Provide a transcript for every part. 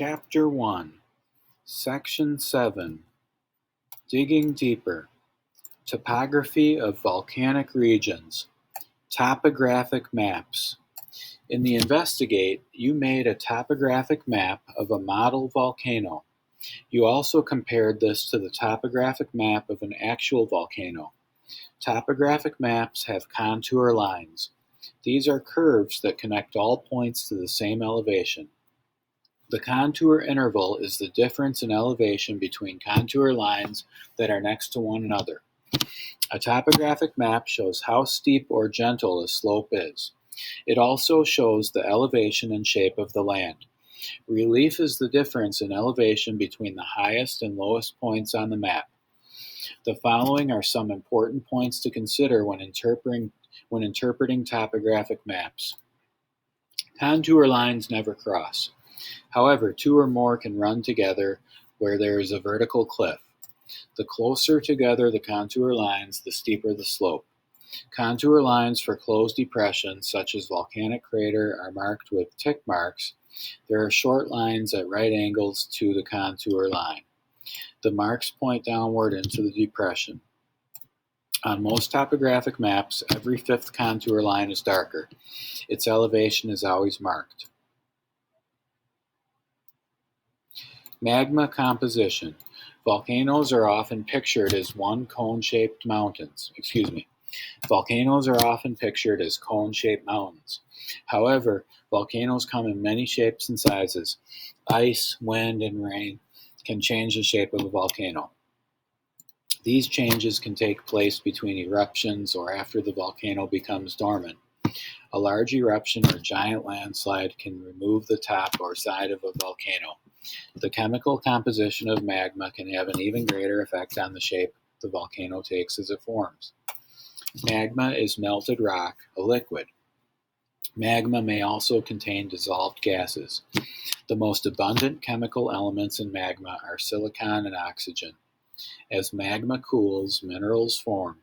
Chapter 1, Section 7, Digging Deeper, Topography of Volcanic Regions, Topographic Maps. In the Investigate, you made a topographic map of a model volcano. You also compared this to the topographic map of an actual volcano. Topographic maps have contour lines. These are curves that connect all points to the same elevation. The contour interval is the difference in elevation between contour lines that are next to one another. A topographic map shows how steep or gentle a slope is. It also shows the elevation and shape of the land. Relief is the difference in elevation between the highest and lowest points on the map. The following are some important points to consider when interpreting topographic maps. Contour lines never cross. However, two or more can run together where there is a vertical cliff. The closer together the contour lines, the steeper the slope. Contour lines for closed depressions, such as volcanic crater, are marked with tick marks. There are short lines at right angles to the contour line. The marks point downward into the depression. On most topographic maps, every fifth contour line is darker. Its elevation is always marked. Magma composition. Volcanoes are often pictured as cone-shaped mountains. However, volcanoes come in many shapes and sizes. Ice, wind, and rain can change the shape of a volcano. These changes can take place between eruptions or after the volcano becomes dormant. A large eruption or giant landslide can remove the top or side of a volcano. The chemical composition of magma can have an even greater effect on the shape the volcano takes as it forms. Magma is melted rock, a liquid. Magma may also contain dissolved gases. The most abundant chemical elements in magma are silicon and oxygen. As magma cools, minerals form.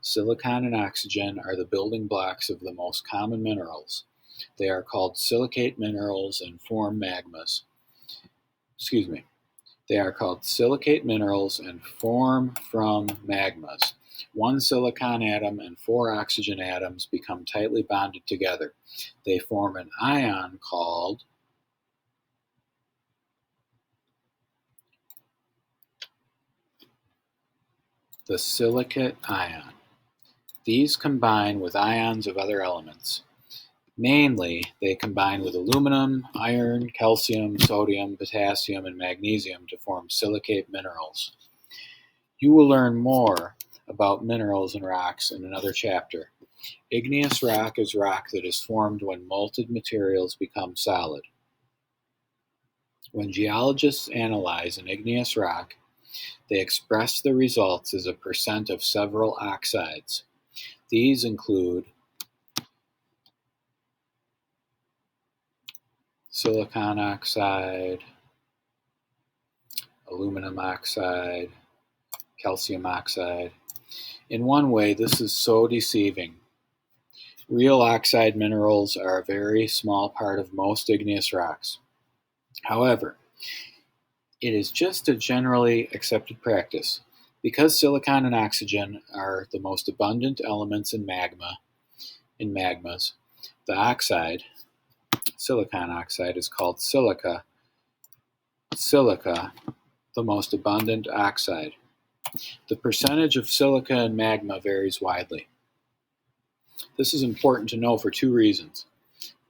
Silicon and oxygen are the building blocks of the most common minerals. They are called silicate minerals and form magmas. They are called silicate minerals and form from magmas. One silicon atom and 4 oxygen atoms become tightly bonded together. They form an ion called the silicate ion. These combine with ions of other elements. Mainly, they combine with aluminum, iron, calcium, sodium, potassium, and magnesium to form silicate minerals. You will learn more about minerals and rocks in another chapter. Igneous rock is rock that is formed when molten materials become solid. When geologists analyze an igneous rock, they express the results as a percent of several oxides. These include silicon oxide, aluminum oxide, calcium oxide. In one way, this is so deceiving. Real oxide minerals are a very small part of most igneous rocks. However, it is just a generally accepted practice. Because silicon and oxygen are the most abundant elements in magmas, the oxide, silicon oxide, is called silica, the most abundant oxide. The percentage of silica in magma varies widely. This is important to know for two reasons.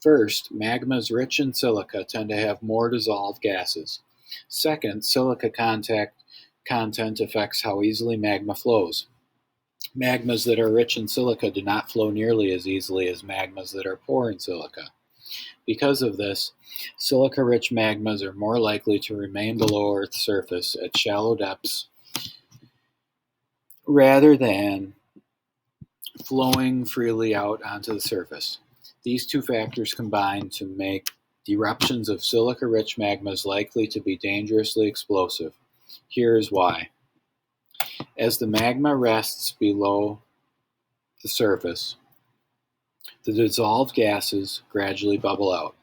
First, magmas rich in silica tend to have more dissolved gases. Second, silica content affects how easily magma flows. Magmas that are rich in silica do not flow nearly as easily as magmas that are poor in silica. Because of this, silica-rich magmas are more likely to remain below Earth's surface at shallow depths rather than flowing freely out onto the surface. These two factors combine to make eruptions of silica-rich magmas likely to be dangerously explosive. Here is why. As the magma rests below the surface, the dissolved gases gradually bubble out.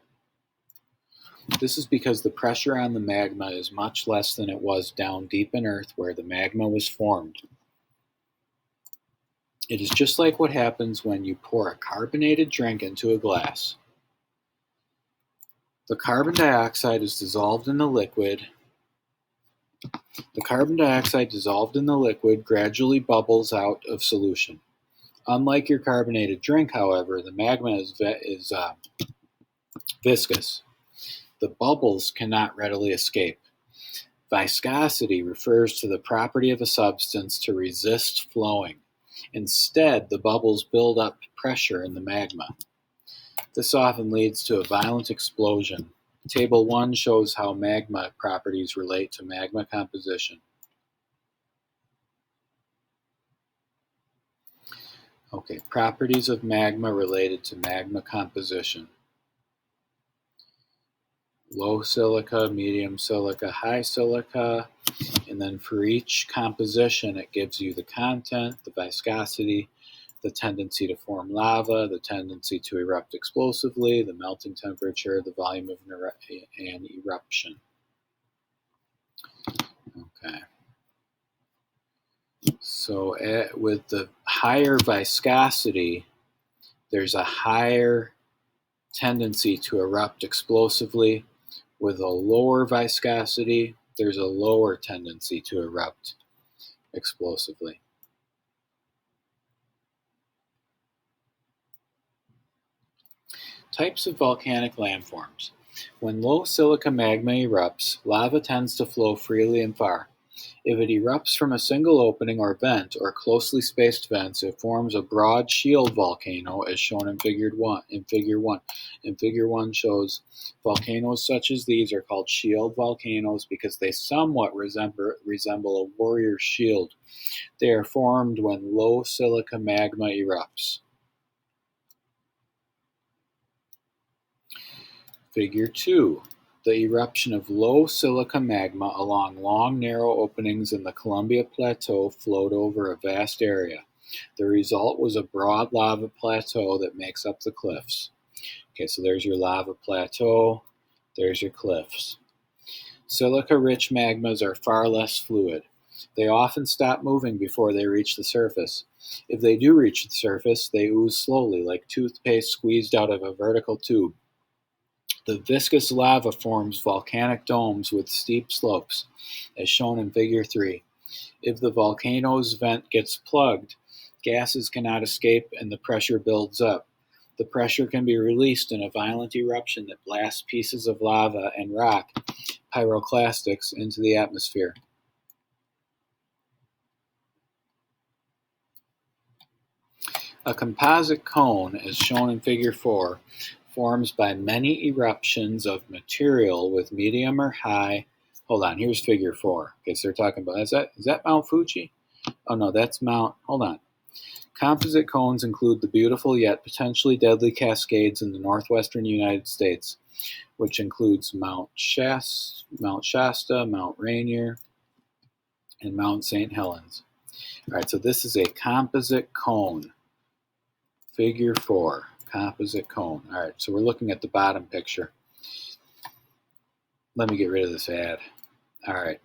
This is because the pressure on the magma is much less than it was down deep in Earth where the magma was formed. It is just like what happens when you pour a carbonated drink into a glass. The carbon dioxide is dissolved in the liquid. The carbon dioxide dissolved in the liquid gradually bubbles out of solution. Unlike your carbonated drink, however, the magma is viscous. The bubbles cannot readily escape. Viscosity refers to the property of a substance to resist flowing. Instead, the bubbles build up pressure in the magma. This often leads to a violent explosion. Table 1 shows how magma properties relate to magma composition. Okay, properties of magma related to magma composition. Low silica, medium silica, high silica, and then for each composition it gives you the content, the viscosity, the tendency to form lava, the tendency to erupt explosively, the melting temperature, the volume of an eruption. Okay. So with the higher viscosity, there's a higher tendency to erupt explosively. With a lower viscosity, there's a lower tendency to erupt explosively. Types of volcanic landforms. When low silica magma erupts, lava tends to flow freely and far. If it erupts from a single opening or vent, or closely spaced vents, it forms a broad shield volcano, as shown in Figure 1. In Figure 1 shows volcanoes such as these are called shield volcanoes because they somewhat resemble a warrior shield. They are formed when low silica magma erupts. Figure 2. The eruption of low silica magma along long, narrow openings in the Columbia Plateau flowed over a vast area. The result was a broad lava plateau that makes up the cliffs. Okay, so there's your lava plateau, there's your cliffs. Silica-rich magmas are far less fluid. They often stop moving before they reach the surface. If they do reach the surface, they ooze slowly, like toothpaste squeezed out of a vertical tube. The viscous lava forms volcanic domes with steep slopes, as shown in Figure 3. If the volcano's vent gets plugged, gases cannot escape and the pressure builds up. The pressure can be released in a violent eruption that blasts pieces of lava and rock, pyroclastics, into the atmosphere. A composite cone, as shown in Figure 4, forms by many eruptions of material with medium or high. Hold on, here's Figure 4. Okay, so they're talking about, is that Mount Fuji? Oh no, that's hold on. Composite cones include the beautiful yet potentially deadly Cascades in the northwestern United States, which includes Mount Shasta, Mount Rainier, and Mount St. Helens. All right, so this is a composite cone. Figure 4, composite cone. All right, so we're looking at the bottom picture. Let me get rid of this ad. All right,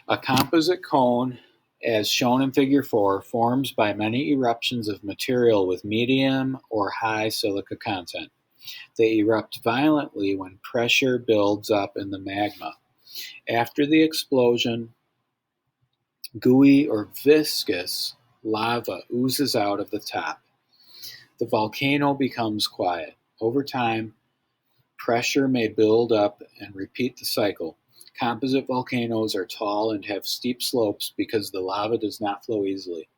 a composite cone, as shown in Figure 4, forms by many eruptions of material with medium or high silica content. They erupt violently when pressure builds up in the magma. After the explosion, gooey or viscous lava oozes out of the top. The volcano becomes quiet. Over time, pressure may build up and repeat the cycle. Composite volcanoes are tall and have steep slopes because the lava does not flow easily.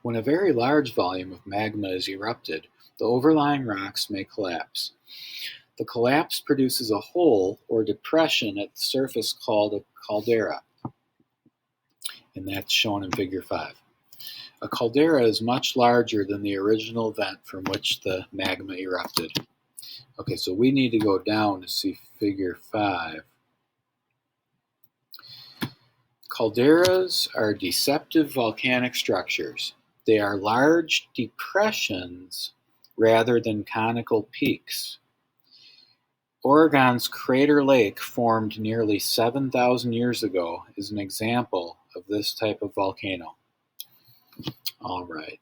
When a very large volume of magma is erupted, the overlying rocks may collapse. The collapse produces a hole or depression at the surface called a caldera, and that's shown in Figure 5. A caldera is much larger than the original vent from which the magma erupted. Okay, so we need to go down to see Figure 5. Calderas are deceptive volcanic structures. They are large depressions rather than conical peaks. Oregon's Crater Lake, formed nearly 7,000 years ago, is an example of this type of volcano. All right.